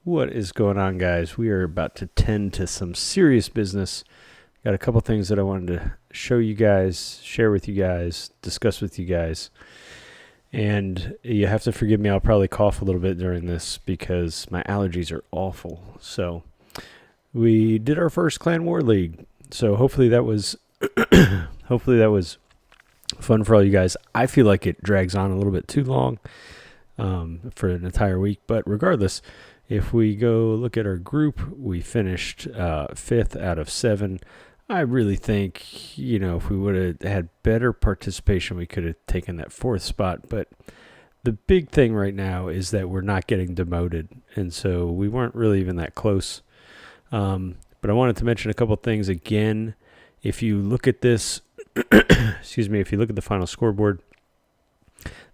What is going on, guys? We are about to tend to some serious business. Got a couple things that I wanted to show you guys, share with you guys, discuss with you guys. And you have to forgive me, I'll probably cough a little bit during this because my allergies are awful. So we did our first Clan War League. So hopefully that was fun for all you guys. I feel like it drags on a little bit too long for an entire week, but regardless, if we go look at our group, we finished 5th out of 7. I really think, if we would have had better participation, we could have taken that 4th spot. But the big thing right now is that we're not getting demoted, and so we weren't really even that close. But I wanted to mention a couple things again. If you look at this, if you look at the final scoreboard,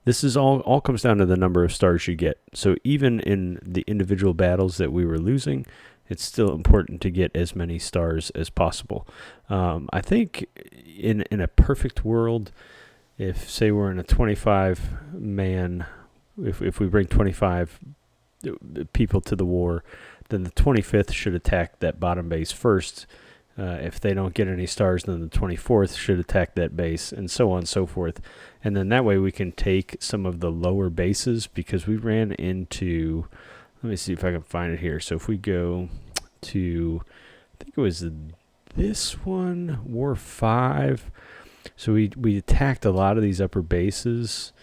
this is all comes down to the number of stars you get. So even in the individual battles that we were losing, it's still important to get as many stars as possible. I think in a perfect world, if say we're in a 25-man, if we bring 25 people to the war, then the 25th should attack that bottom base first. If they don't get any stars, then the 24th should attack that base, and so on and so forth. And then that way we can take some of the lower bases, because we ran into, let me see if I can find it here. So if we go to, I think it was this one, War 5. So we attacked a lot of these upper bases.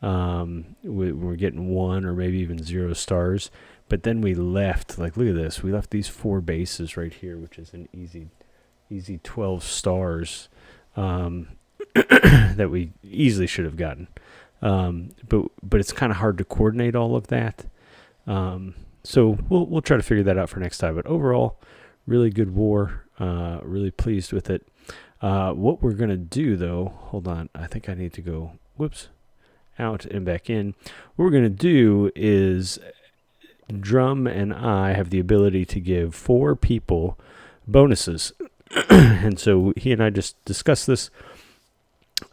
We're getting 1 or maybe even 0 stars. But then we left, look at this. We left these 4 bases right here, which is an easy 12 stars that we easily should have gotten. But it's kind of hard to coordinate all of that. So we'll try to figure that out for next time. But overall, really good war. Really pleased with it. What we're going to do, though, hold on. I think I need to go, out and back in. What we're going to do is Drum and I have the ability to give 4 people bonuses. And so he and I just discussed this.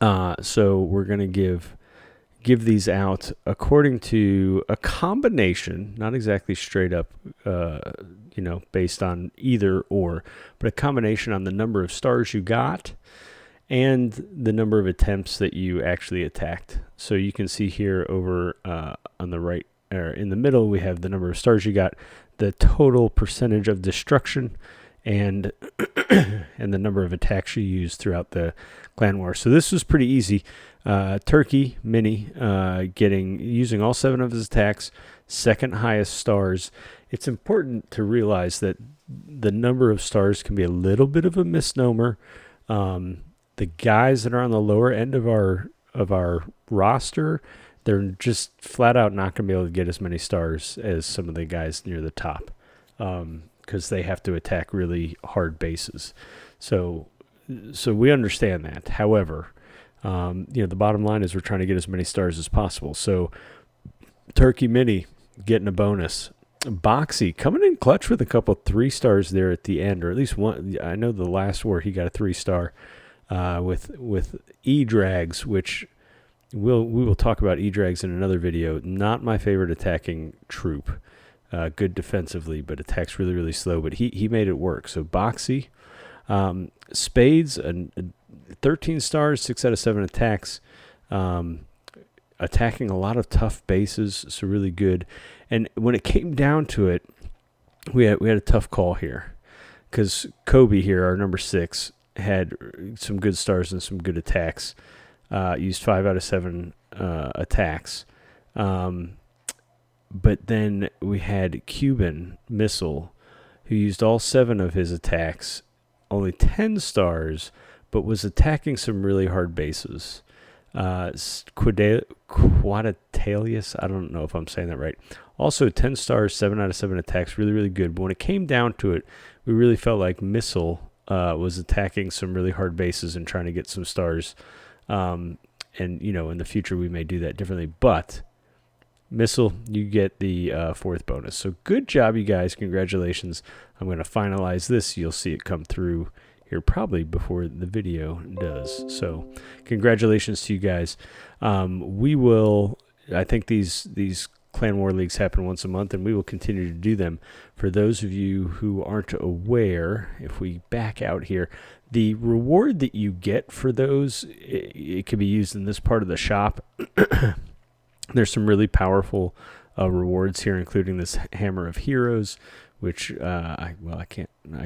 So we're going to give these out according to a combination, not exactly straight up, based on either or, but a combination on the number of stars you got and the number of attempts that you actually attacked. So you can see here over on the right, or in the middle, we have the number of stars you got, the total percentage of destruction, and and the number of attacks you used throughout the clan war. So this was pretty easy. Turkey Mini using all 7 of his attacks, second highest stars. It's important to realize that the number of stars can be a little bit of a misnomer. The guys that are on the lower end of our roster, they're just flat out not going to be able to get as many stars as some of the guys near the top, because they have to attack really hard bases. So we understand that. However, the bottom line is we're trying to get as many stars as possible. So Turkey Mini getting a bonus. Boxy coming in clutch with a couple 3 stars there at the end, or at least one. I know the last war he got a 3-star with E-Drags, which we will talk about E-Drags in another video. Not my favorite attacking troop. Good defensively, but attacks really, really slow. But he made it work. So Boxy, Spades, 13 stars, 6 out of 7 attacks. Attacking a lot of tough bases, so really good. And when it came down to it, we had a tough call here, because Kobe here, our number 6, had some good stars and some good attacks. Used 5 out of 7 attacks. But then we had Cuban Missile, who used all 7 of his attacks, only 10 stars, but was attacking some really hard bases. Quadetalius, I don't know if I'm saying that right. Also 10 stars, 7 out of 7 attacks, really, really good. But when it came down to it, we really felt like Missile was attacking some really hard bases and trying to get some stars. And, in the future we may do that differently. But Missile, you get the 4th bonus. So good job, you guys. Congratulations. I'm going to finalize this. You'll see it come through here probably before the video does. So congratulations to you guys. We will, I think these Clan War Leagues happen once a month, and we will continue to do them. For those of you who aren't aware, if we back out here, the reward that you get for those, it can be used in this part of the shop. There's some really powerful rewards here, including this Hammer of Heroes, which I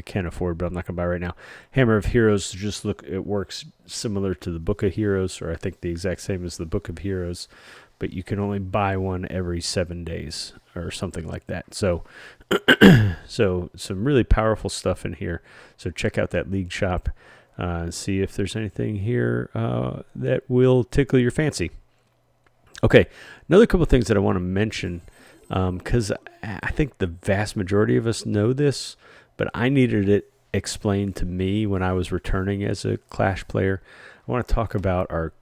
can't afford, but I'm not gonna buy right now. Hammer of Heroes, just look, it works similar to the Book of Heroes, or I think the exact same as the Book of Heroes, but you can only buy one every 7 days or something like that. So, so some really powerful stuff in here. So check out that league shop and see if there's anything here that will tickle your fancy. Okay, another couple of things that I want to mention, because I think the vast majority of us know this, but I needed it explained to me when I was returning as a Clash player. I want to talk about our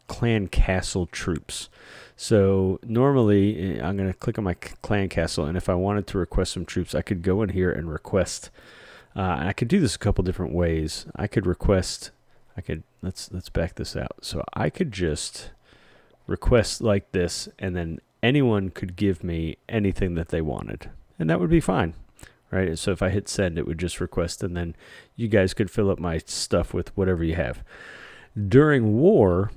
clan castle troops. So normally I'm going to click on my clan castle, and if I wanted to request some troops, I could go in here and request. And I could do this a couple different ways. I could request. Let's back this out. So I could just request like this, and then anyone could give me anything that they wanted, and that would be fine, right? So if I hit send, it would just request, and then you guys could fill up my stuff with whatever you have. During war,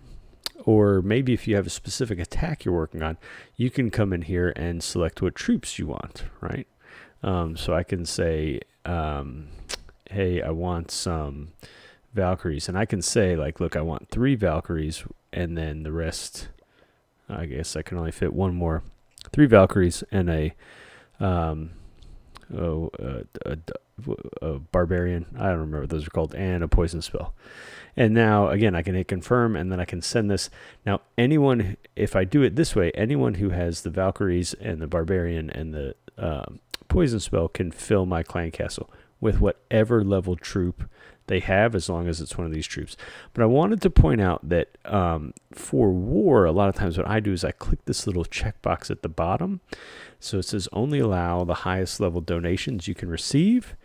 or maybe if you have a specific attack you're working on, you can come in here and select what troops you want, right? So I can say, hey, I want some Valkyries, and I can say, like, look, I want 3 Valkyries, and then the rest, I guess I can only fit one more. 3 Valkyries and a barbarian. I don't remember what those are called, and a poison spell. And now, again, I can hit confirm, and then I can send this. Now, anyone, if I do it this way, anyone who has the Valkyries and the barbarian and the poison spell can fill my clan castle with whatever level troop they have, as long as it's one of these troops. But I wanted to point out that for war, a lot of times what I do is I click this little checkbox at the bottom. So it says only allow the highest level donations you can receive.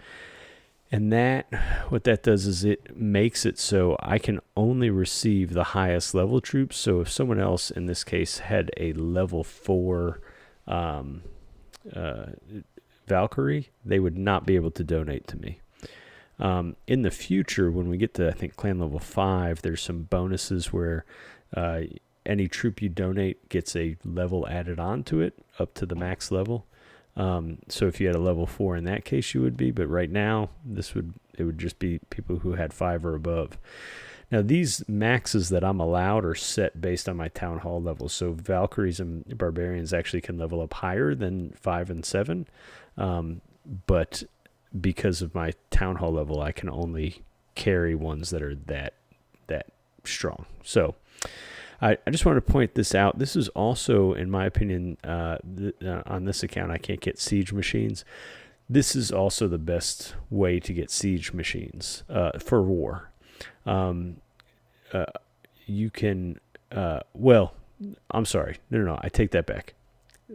And that, what that does is it makes it so I can only receive the highest level troops. So if someone else, in this case, had a level 4 Valkyrie, they would not be able to donate to me. In the future, when we get to, I think, clan level 5, there's some bonuses where any troop you donate gets a level added onto it up to the max level. So if you had a level 4 in that case, you would be, but right now it would just be people who had 5 or above. Now these maxes that I'm allowed are set based on my town hall level. So Valkyries and Barbarians actually can level up higher than 5 and 7. But because of my town hall level, I can only carry ones that are that strong. So I just want to point this out. This is also, in my opinion, on this account, I can't get siege machines. This is also the best way to get siege machines for war. You can, well, I'm sorry. No, I take that back.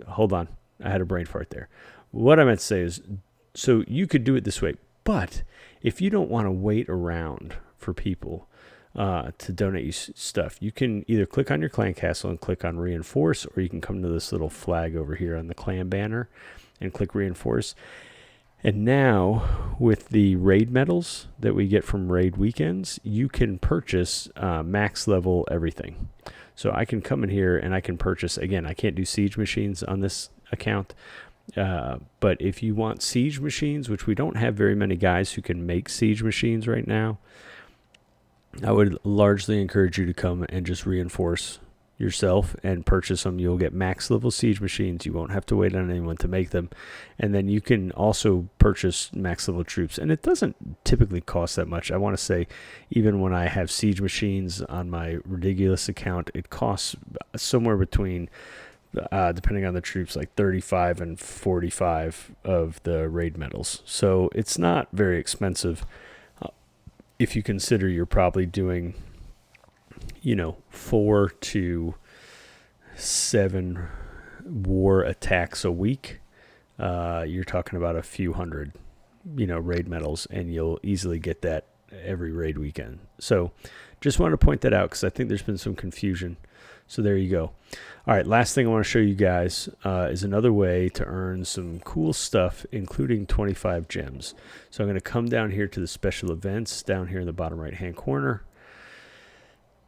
Hold on. I had a brain fart there. What I meant to say is, so you could do it this way, but if you don't want to wait around for people to donate you stuff, you can either click on your clan castle and click on reinforce, or you can come to this little flag over here on the clan banner and click reinforce. And now with the raid medals that we get from raid weekends, you can purchase max level everything. So I can come in here and I can purchase, again, I can't do siege machines on this account, but if you want siege machines, which we don't have very many guys who can make siege machines right now, I would largely encourage you to come and just reinforce yourself and purchase them. You'll get max level siege machines. You won't have to wait on anyone to make them. And then you can also purchase max level troops. And it doesn't typically cost that much. I want to say, even when I have siege machines on my ridiculous account, it costs somewhere between, depending on the troops, like 35 and 45 of the raid medals. So it's not very expensive. If you consider you're probably doing, 4 to 7 war attacks a week, you're talking about a few hundred, raid medals, and you'll easily get that every raid weekend. So just wanted to point that out because I think there's been some confusion. So there you go. All right, last thing I want to show you guys is another way to earn some cool stuff, including 25 gems. So I'm going to come down here to the special events down here in the bottom right-hand corner.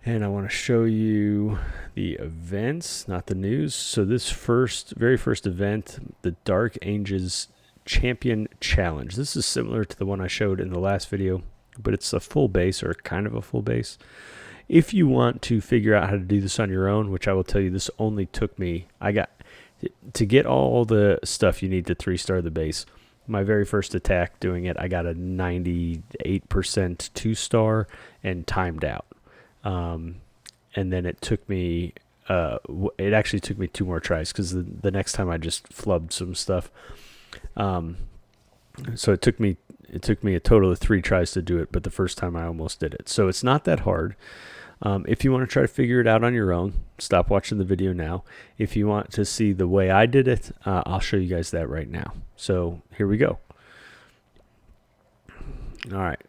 And I want to show you the events, not the news. So this very first event, the Dark Ages Champion Challenge. This is similar to the one I showed in the last video, but it's a full base, or kind of a full base. If you want to figure out how to do this on your own, which I will tell you, this only took me, to get all the stuff you need to 3-star the base. My very first attack doing it, I got a 98% 2-star and timed out. And then it took me, it actually took me 2 more tries, because the next time I just flubbed some stuff. So it took me a total of 3 tries to do it, but the first time I almost did it. So it's not that hard. If you want to try to figure it out on your own, stop watching the video now. If you want to see the way I did it, I'll show you guys that right now. So here we go. All right.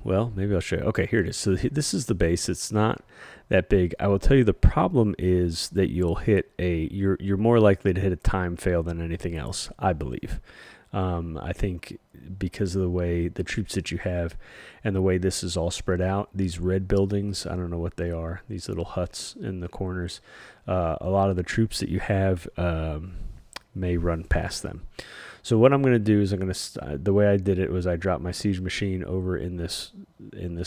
Well, maybe I'll show you. Okay, here it is. So this is the base. It's not that big. I will tell you the problem is that you'll hit you're more likely to hit a time fail than anything else, I believe. I think because of the way the troops that you have and the way this is all spread out, these red buildings, I don't know what they are, these little huts in the corners, a lot of the troops that you have may run past them. So what I'm going to do is the way I did it was I dropped my siege machine over in this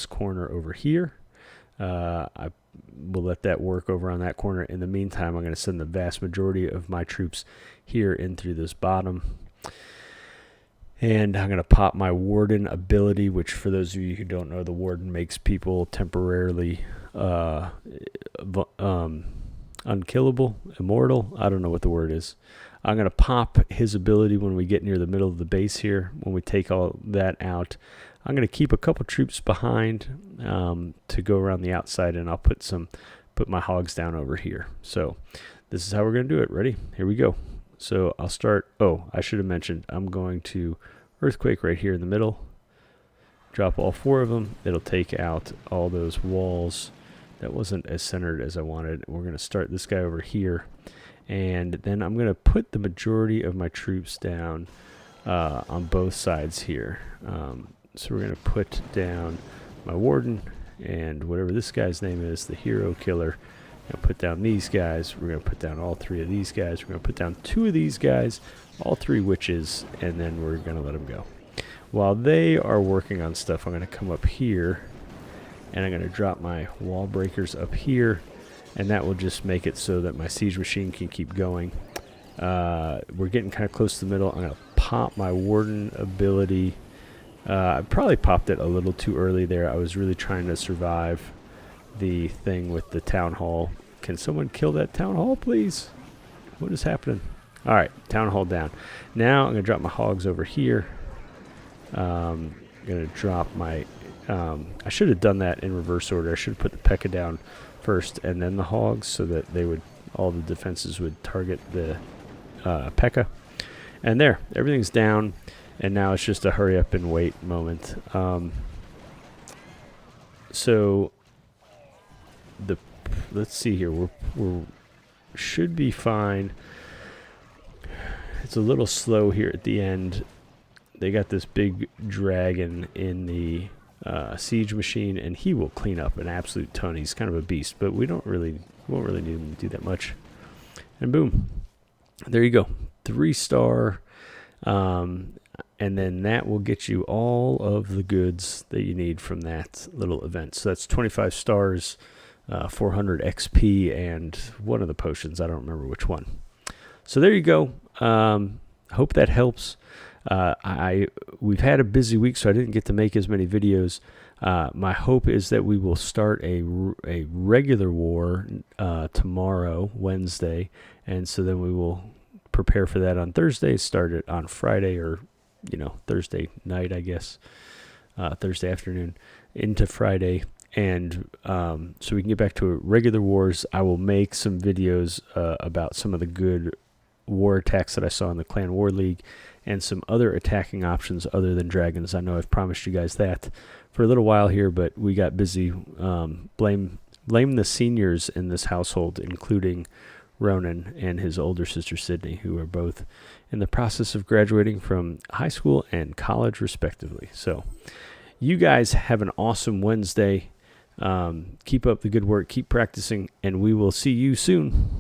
corner over here. I will let that work over on that corner. In the meantime, I'm going to send the vast majority of my troops here in through this bottom. And I'm going to pop my Warden ability, which for those of you who don't know, the Warden makes people temporarily unkillable, immortal. I don't know what the word is. I'm going to pop his ability when we get near the middle of the base here. When we take all that out, I'm going to keep a couple troops behind to go around the outside, and I'll put my hogs down over here. So this is how we're going to do it. Ready? Here we go. So I'll start. Oh, I should have mentioned I'm going to earthquake right here in the middle. Drop all 4 of them. It'll take out all those walls. That wasn't as centered as I wanted. We're going to start this guy over here. And then I'm going to put the majority of my troops down on both sides here. So we're going to put down my Warden and whatever this guy's name is, the Hero Killer. We're going to put down these guys. We're going to put down all 3 of these guys. We're going to put down 2 of these guys, all 3 witches, and then we're going to let them go. While they are working on stuff, I'm going to come up here, and I'm going to drop my wall breakers up here, and that will just make it so that my siege machine can keep going. We're getting kind of close to the middle. I'm going to pop my Warden ability. I probably popped it a little too early there. I was really trying to survive the thing with the town hall. Can someone kill that town hall, please? What is happening? All right, town hall down. Now I'm going to drop my hogs over here. I'm going to drop my... I should have done that in reverse order. I should have put the P.E.K.K.A. down first and then the hogs, so that all the defenses would target the P.E.K.K.A. And there, everything's down, and now it's just a hurry up and wait moment. So let's see here. We should be fine. It's a little slow here at the end. They got this big dragon in the siege machine, and he will clean up an absolute ton. He's kind of a beast, but we won't really need him to do that much. And boom, there you go, 3-star. And then that will get you all of the goods that you need from that little event. So that's 25 stars, 400 XP, and one of the potions. I don't remember which one. So there you go. Hope that helps. We've had a busy week, so I didn't get to make as many videos. My hope is that we will start a regular war tomorrow, Wednesday, and so then we will prepare for that on Thursday, start it on Friday, or Thursday night, I guess, Thursday afternoon into Friday, and so we can get back to regular wars. I will make some videos about some of the good war attacks that I saw in the Clan War League, and some other attacking options other than dragons. I know I've promised you guys that for a little while here, but we got busy. Blame blame the seniors in this household, including Ronan and his older sister Sydney, who are both in the process of graduating from high school and college, respectively. So you guys have an awesome Wednesday. Keep up the good work. Keep practicing, and we will see you soon.